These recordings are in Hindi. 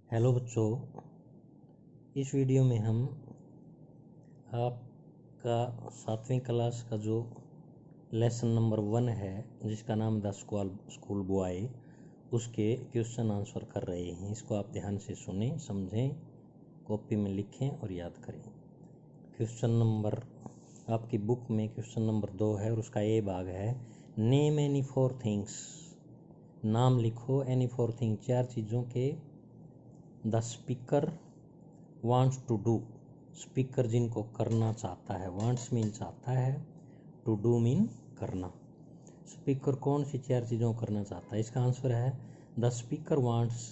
हेलो बच्चों, इस वीडियो में हम आपका 7वीं क्लास का जो लेसन नंबर 1 है जिसका नाम द स्कूल बॉय, उसके क्वेश्चन आंसर कर रहे हैं। इसको आप ध्यान से सुनें, समझें, कॉपी में लिखें और याद करें। क्वेश्चन नंबर आपकी बुक में क्वेश्चन नंबर 2 है और उसका ए भाग है नेम एनी 4 थिंग्स। नाम लिखो एनी 4 थिंग, 4 चीज़ों के। The speaker wants to do, speaker जिनको करना चाहता है। वांट्स मीन चाहता है, टू डू मीन करना। स्पीकर कौन सी 4 चीज़ों को करना चाहता है? इसका आंसर है द स्पीकर वांट्स।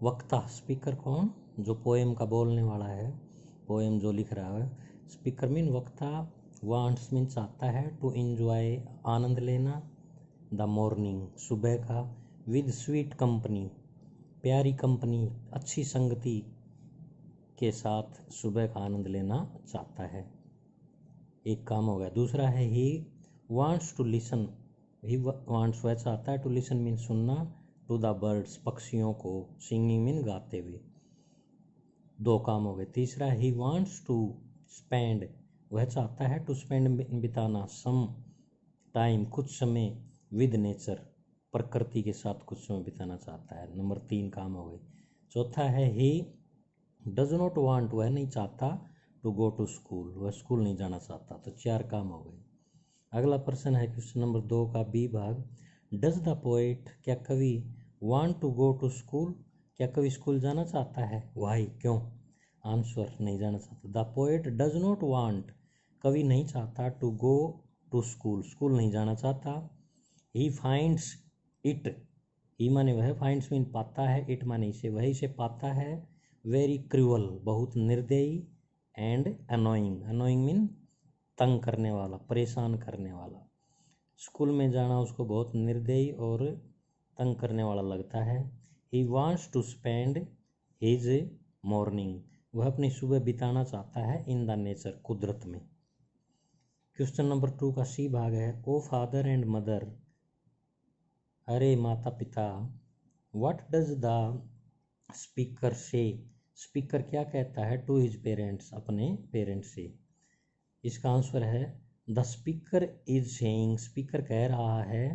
वक्ता, स्पीकर कौन? जो पोएम का बोलने वाला है, पोएम जो लिख रहा है। स्पीकर मीन वक्ता, वांट्स मीन चाहता है, टू एंजॉय आनंद लेना, द मॉर्निंग सुबह का, विद स्वीट कंपनी प्यारी कंपनी अच्छी संगति के साथ सुबह का आनंद लेना चाहता है। एक काम हो गया। दूसरा है he wants to listen, he wants वह चाहता है, टू लिसन मीन सुनना, टू द बर्ड्स पक्षियों को, सिंगिंग मीन गाते हुए। 2 काम हो गए। तीसरा ही वांट्स टू स्पेंड, वह चाहता है, टू स्पेंड बिताना, सम टाइम कुछ समय, विद नेचर प्रकृति के साथ कुछ समय बिताना चाहता है। नंबर 3 काम हो गए। चौथा है ही डज नॉट वांट, वह नहीं चाहता, टू गो टू स्कूल, वह स्कूल नहीं जाना चाहता। तो 4 काम हो गए। अगला प्रश्न है क्वेश्चन नंबर 2 का बी भाग। डज द पोएट, क्या कवि, want to go to school, क्या कवि स्कूल जाना चाहता है? वाई, क्यों? आंसर, नहीं जाना चाहता। The poet does not want, कवि नहीं चाहता, to go to school, school नहीं जाना चाहता। ही फाइंड्स इट, ही माने वह, फाइंड्स मीन पाता है, इट माने इसे, वह इसे पाता है, वेरी क्रूअल बहुत निर्दयी, एंड अनोइंग, अनोइंग मीन तंग करने वाला, परेशान करने वाला। स्कूल में जाना उसको बहुत निर्दयी और तंग करने वाला लगता है। He wants to spend his morning, वह अपनी सुबह बिताना चाहता है, इन द नेचर कुदरत में। क्वेश्चन नंबर 2 का सी भाग है। ओ फादर एंड मदर, अरे माता पिता। व्हाट डज द स्पीकर से, स्पीकर क्या कहता है, टू हिज पेरेंट्स, अपने पेरेंट्स से। इसका आंसर है the speaker is saying, speaker कह रहा है,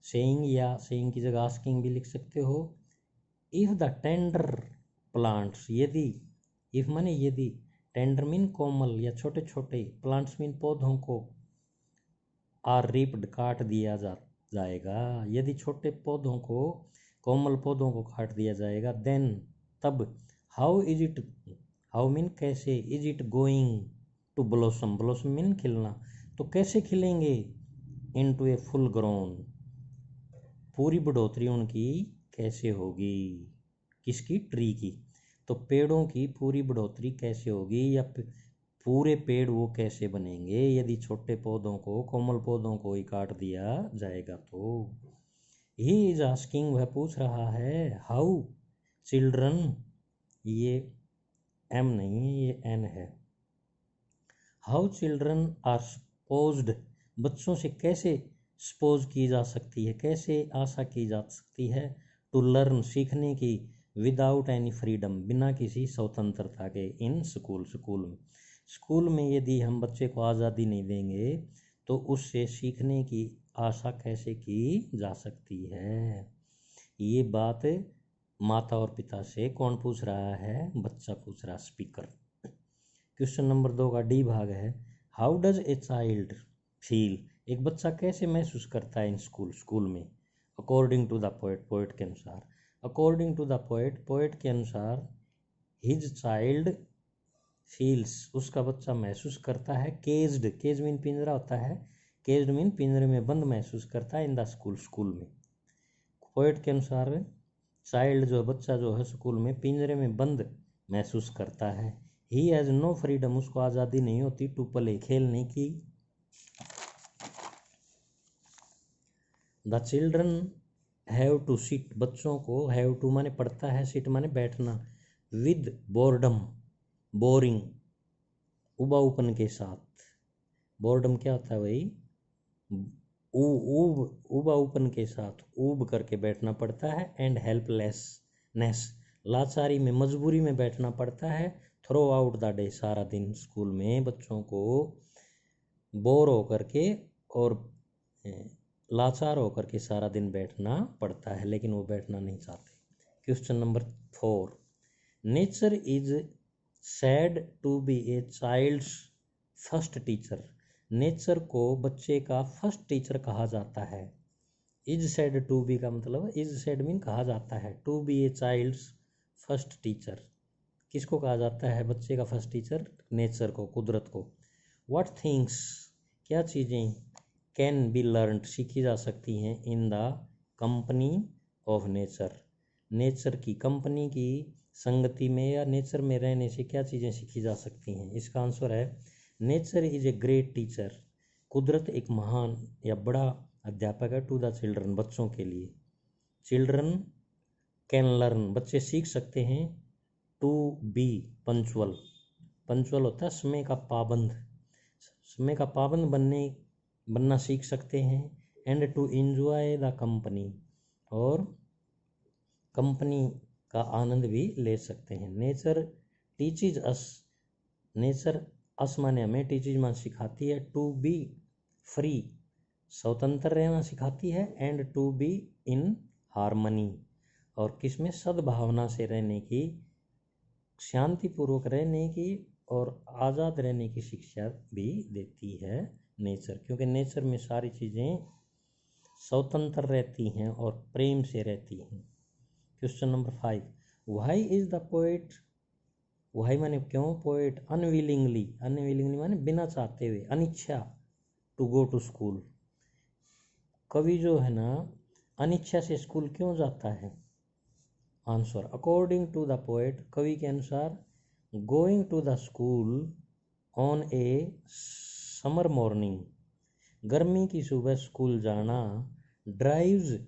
सेइंग या सेइंग की जगह आस्किंग भी लिख सकते हो। इफ द टेंडर प्लांट्स, यदि, इफ माने यदि, टेंडर मीन कोमल या छोटे छोटे, प्लांट्स मीन पौधों को, आर रिप्ड काट दिया जाएगा, यदि छोटे पौधों को, कोमल पौधों को काट दिया जाएगा, देन तब, how is it, how mean कैसे, is it going to blossom, blossom mean खिलना, तो कैसे खिलेंगे, इनटू ए फुल ग्रोन, पूरी बढ़ोतरी उनकी कैसे होगी, किसकी, ट्री की। तो पेड़ों की पूरी बढ़ोतरी कैसे होगी, या पूरे पेड़ वो कैसे बनेंगे यदि छोटे पौधों को, कोमल पौधों को ही काट दिया जाएगा। तो ही इज आस्किंग, वह पूछ रहा है, हाउ चिल्ड्रन, ये एम नहीं है, ये एन है। हाउ चिल्ड्रन आर सपोज्ड, बच्चों से कैसे सपोज की जा सकती है, कैसे आशा की जा सकती है, टू लर्न, सीखने की, विदाउट एनी फ्रीडम, बिना किसी स्वतंत्रता के, इन स्कूल, स्कूल में। स्कूल में यदि हम बच्चे को आज़ादी नहीं देंगे तो उससे सीखने की आशा कैसे की जा सकती है। ये बात माता और पिता से कौन पूछ रहा है? बच्चा पूछ रहा, स्पीकर। क्वेश्चन नंबर 2 का डी भाग है। How does a child feel, एक बच्चा कैसे महसूस करता है इन स्कूल, स्कूल में। According to the poet, poet के अनुसार, according to the poet, poet के अनुसार, हिज चाइल्ड फील्स, उसका बच्चा महसूस करता है, केज्ड, केज मीन पिंजरा होता है, केज्ड मीन पिंजरे में बंद महसूस करता है, इन द स्कूल, स्कूल में। पोएट के अनुसार चाइल्ड जो बच्चा जो है स्कूल में पिंजरे में बंद महसूस करता है। ही हैज़ नो फ्रीडम, उसको आज़ादी नहीं होती, टू प्ले, खेलने की। The children have to sit, बच्चों को, हैव टू माने पढ़ता है, सिट माने बैठना, विद बोर्डम, बोरिंग, उबाऊपन के साथ। बोर्डम क्या होता है भाई? उबाऊपन के साथ, ऊब करके बैठना पड़ता है, एंड हेल्पलेसनेस, लाचारी में, मजबूरी में बैठना पड़ता है। थ्रो आउट द डे, सारा दिन स्कूल में बच्चों को बोर होकर के और लाचार होकर के सारा दिन बैठना पड़ता है, लेकिन वो बैठना नहीं चाहते। Question number 4, nature is said to be a child's first teacher. Nature को बच्चे का फर्स्ट टीचर कहा जाता है। इज सैड टू बी का मतलब, इज सैड मीन कहा जाता है, to be a child's first teacher किसको कहा जाता है? बच्चे का फर्स्ट टीचर नेचर को, कुदरत को। व्हाट थिंग्स, क्या चीज़ें, कैन बी लर्नड, सीखी जा सकती हैं, in the company of nature, nature की कंपनी की संगति में या नेचर में रहने से क्या चीज़ें सीखी जा सकती हैं? इसका आंसर है nature is a great teacher, कुदरत एक महान या बड़ा अध्यापक है, टू द चिल्ड्रन, बच्चों के लिए। चिल्ड्रन कैन लर्न, बच्चे सीख सकते हैं, टू बी पंचुअल, पंचुअल होता है समय का पाबंद, समय का पाबंद बनना सीख सकते हैं। And to enjoy the company, और कंपनी का आनंद भी ले सकते हैं। Nature teaches us, nature us माने हमें, टीचेज मान सिखाती है, टू बी फ्री, स्वतंत्र रहना सिखाती है, and to be in harmony, और किसमें, सद्भावना से रहने की, शांतिपूर्वक रहने की और आज़ाद रहने की शिक्षा भी देती है नेचर, क्योंकि नेचर में सारी चीज़ें स्वतंत्र रहती हैं और प्रेम से रहती हैं। Question number 5, why is the poet, why माने क्यों, पोएट अनविलिंगली, अनविलिंगली माने बिना चाहते हुए, अनिच्छा, टू गो टू स्कूल, कवि जो है ना अनिच्छा से स्कूल क्यों जाता है? Answer, according to the poet, कवि के अनुसार, going to the school on a summer morning, गर्मी की सुबह स्कूल जाना, drives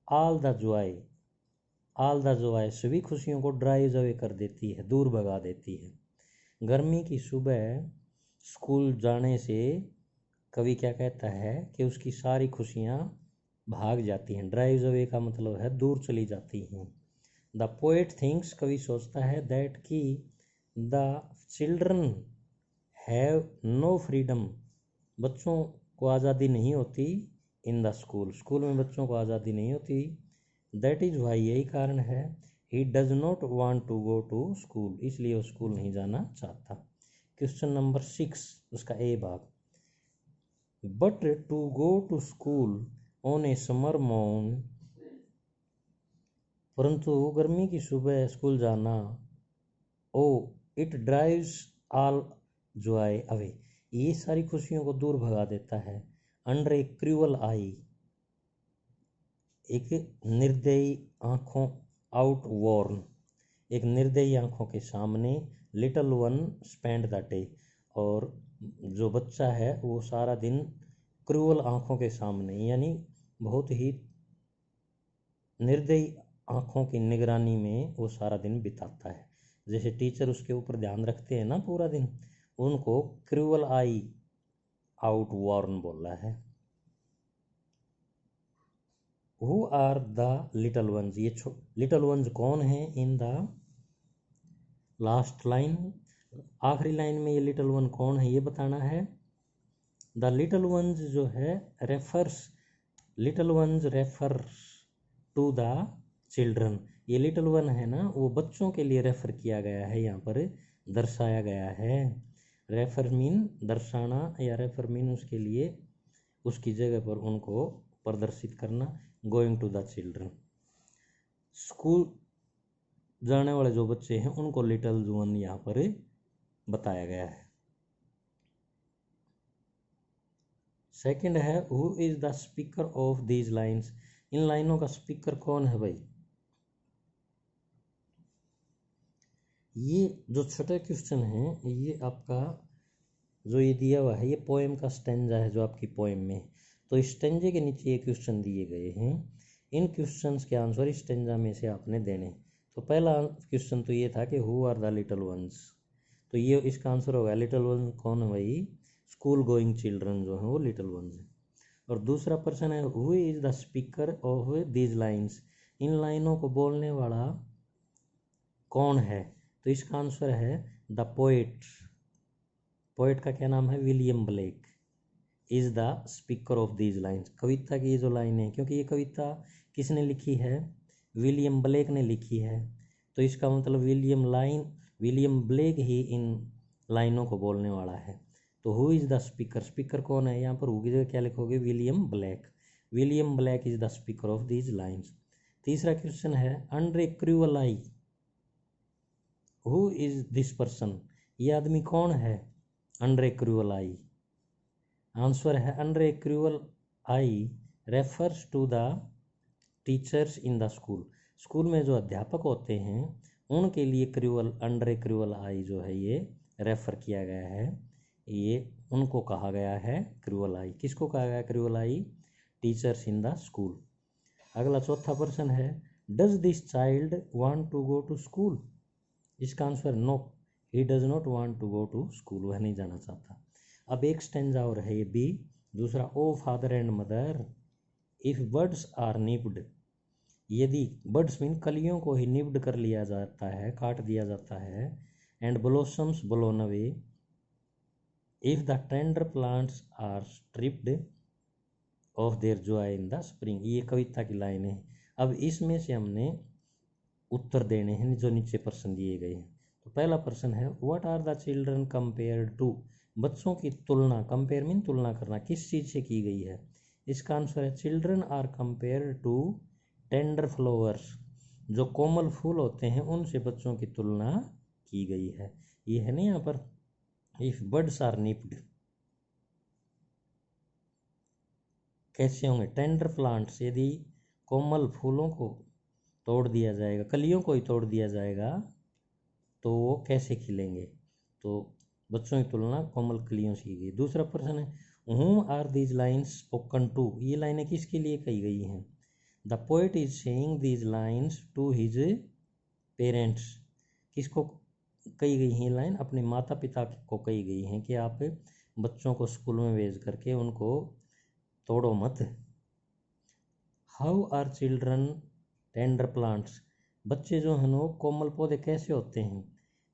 all the joy, all the joy, सभी खुशियों को ड्राइव अवे कर देती है, दूर भगा देती है। गर्मी की सुबह स्कूल जाने से कवि क्या कहता है कि उसकी सारी खुशियाँ भाग जाती हैं। ड्राइव अवे का मतलब है दूर चली जाती हैं। द पोएट थिंक्स, कवि सोचता है, दैट कि the children have no freedom, बच्चों को आज़ादी नहीं होती, इन द स्कूल, स्कूल में बच्चों को आज़ादी नहीं होती। दैट इज़ वाई, यही कारण है, he does not want to go to school, इसलिए वो स्कूल नहीं जाना चाहता। क्वेश्चन नंबर 6, उसका ए भाग, but to go to school on a summer morn, परंतु गर्मी की सुबह स्कूल जाना, oh it drives all joy away, ये सारी खुशियों को दूर भगा देता है। अंडर ए क्रूअल आई, एक निर्दयी आँखों, आउट वॉर्न, एक निर्दयी आँखों के सामने, little one spend the day, और जो बच्चा है वो सारा दिन क्रूअल आँखों के सामने, यानी बहुत ही निर्दयी आँखों की निगरानी में वो सारा दिन बिताता है। जैसे टीचर उसके ऊपर ध्यान रखते हैं ना पूरा दिन, उनको क्रूअल आई आउट वॉर्न बोला है। Who are the little ones, ये लिटल वंस कौन है? इन द लास्ट लाइन, आखिरी लाइन में ये लिटल वन कौन है ये बताना है। द लिटल वंस जो है refers, little ones refers to the children, ये लिटल वन है ना वो बच्चों के लिए रेफर किया गया है, यहाँ पर दर्शाया गया है। रेफर मीन दर्शाना, या रेफर मीन उसके लिए, उसकी जगह पर उनको प्रदर्शित करना। Going to the children, school जाने वाले जो बच्चे हैं उनको लिटल वन यहाँ पर बताया गया है। सेकंड है, who is the speaker of these lines, इन लाइनों का स्पीकर कौन है भाई? ये जो छोटे क्वेश्चन है, ये आपका जो ये दिया हुआ है, ये पोएम का स्टेंजा है जो आपकी पोएम में, तो स्टेंजे के नीचे ये क्वेश्चन दिए गए हैं। इन क्वेश्चंस के आंसर स्टेंजा में से आपने देने। तो पहला क्वेश्चन तो ये था कि who are the little ones, तो ये इसका आंसर होगा लिटल वन कौन है भाई? स्कूल गोइंग चिल्ड्रन जो है वो लिटल वंस है। और दूसरा प्रश्न है, who is the speaker of these lines, इन लाइनों को बोलने वाला कौन है, तो इसका आंसर है द पोएट। पोएट का क्या नाम है, William Blake is the speaker of these lines. कविता की जो लाइन है, क्योंकि ये कविता किसने लिखी है, विलियम ब्लेक ने लिखी है, तो इसका मतलब विलियम ब्लेक ही इन लाइनों को बोलने वाला है। तो who is the speaker, speaker कौन है, यहाँ पर हु की जगह क्या लिखोगे, William Blake. William Blake is the speaker of these lines. तीसरा क्वेश्चन है under cruel eye, who is this person, ये आदमी कौन है, अंडर क्रूअल आई। आंसर है under cruel eye refers to the teachers in the school. School में जो अध्यापक होते हैं उनके लिए अंडर क्रूअल आई जो है ये रेफर किया गया है, ये उनको कहा गया है क्रूअल आई। किसको कहा गया cruel eye, teachers in the school. अगला चौथा प्रश्न है does this child want to go to school. इसका answer no, he does not want to go to school, वह नहीं जाना चाहता। अब एक स्टेंजा और है ये बी, दूसरा oh father and mother if buds are nipped, यदि बर्ड्स मीन कलियों को ही निप्ड कर लिया जाता है, काट दिया जाता है, and blossoms blown away if the tender plants are stripped of their joy in the spring. ये कविता की लाइन है। अब इसमें से हमने उत्तर देने हैं जो नीचे प्रश्न दिए गए हैं। तो पहला प्रश्न है what are the children compare to, बच्चों की तुलना, कंपेयर मीन तुलना करना, किस चीज़ से की गई है। इसका आंसर है children are compare to tender flowers, जो कोमल फूल होते हैं उनसे बच्चों की तुलना की गई है। ये है ना यहाँ पर इफ बर्ड्स आर निप्ड, कैसे होंगे, टेंडर प्लांट्स, यदि कोमल फूलों को तोड़ दिया जाएगा, कलियों को ही तोड़ दिया जाएगा तो वो कैसे खिलेंगे, तो बच्चों की तुलना कोमल कलियों से की गई। दूसरा प्रश्न है whom are these lines spoken to, ये लाइनें किसके लिए कही गई हैं। The poet is saying these lines to his parents, किसको कही गई हैं लाइन, अपने माता पिता को कही गई हैं कि आप बच्चों को स्कूल में भेज करके उनको तोड़ो मत। How are children tender plants, बच्चे जो हैं वो कोमल पौधे कैसे होते हैं।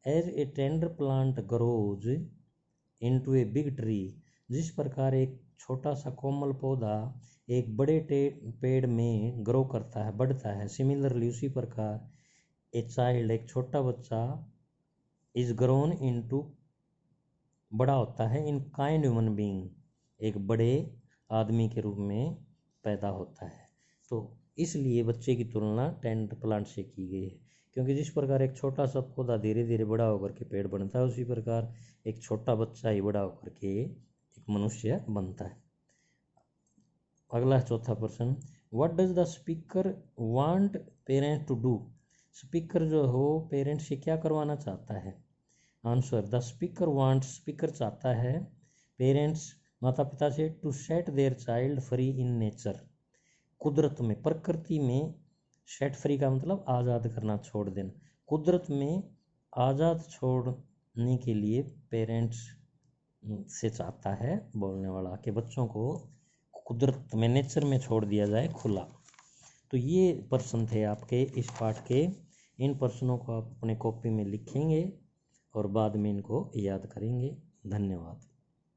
As a tender plant grows into a big tree, जिस प्रकार एक छोटा सा कोमल पौधा एक बड़े पेड़ में ग्रो करता है, बढ़ता है, सिमिलरली उसी प्रकार ए चाइल्ड, एक छोटा बच्चा, इज ग्रोन इनटू, बड़ा होता है, इन काइंड ह्यूमन बीइंग, एक बड़े आदमी के रूप में पैदा होता है। तो इसलिए बच्चे की तुलना टेंडर प्लांट से की गई है, क्योंकि जिस प्रकार एक छोटा सा पौधा धीरे धीरे बड़ा होकर के पेड़ बनता है, उसी प्रकार एक छोटा बच्चा ही बड़ा होकर के एक मनुष्य बनता है। अगला चौथा प्रश्न what does the speaker want parents to do, speaker जो हो पेरेंट्स से क्या करवाना चाहता है। Answer the speaker wants, speaker चाहता है पेरेंट्स, माता पिता से, to set their child free in nature, कुदरत में, प्रकृति में, सेट फ्री का मतलब आज़ाद करना, छोड़ देना, कुदरत में आज़ाद छोड़ने के लिए पेरेंट्स से चाहता है बोलने वाला कि बच्चों को कुदरत में, नेचर में छोड़ दिया जाए खुला। तो ये प्रश्न थे आपके इस पाठ के। इन प्रश्नों को आप अपने कॉपी में लिखेंगे और बाद में इनको याद करेंगे। धन्यवाद।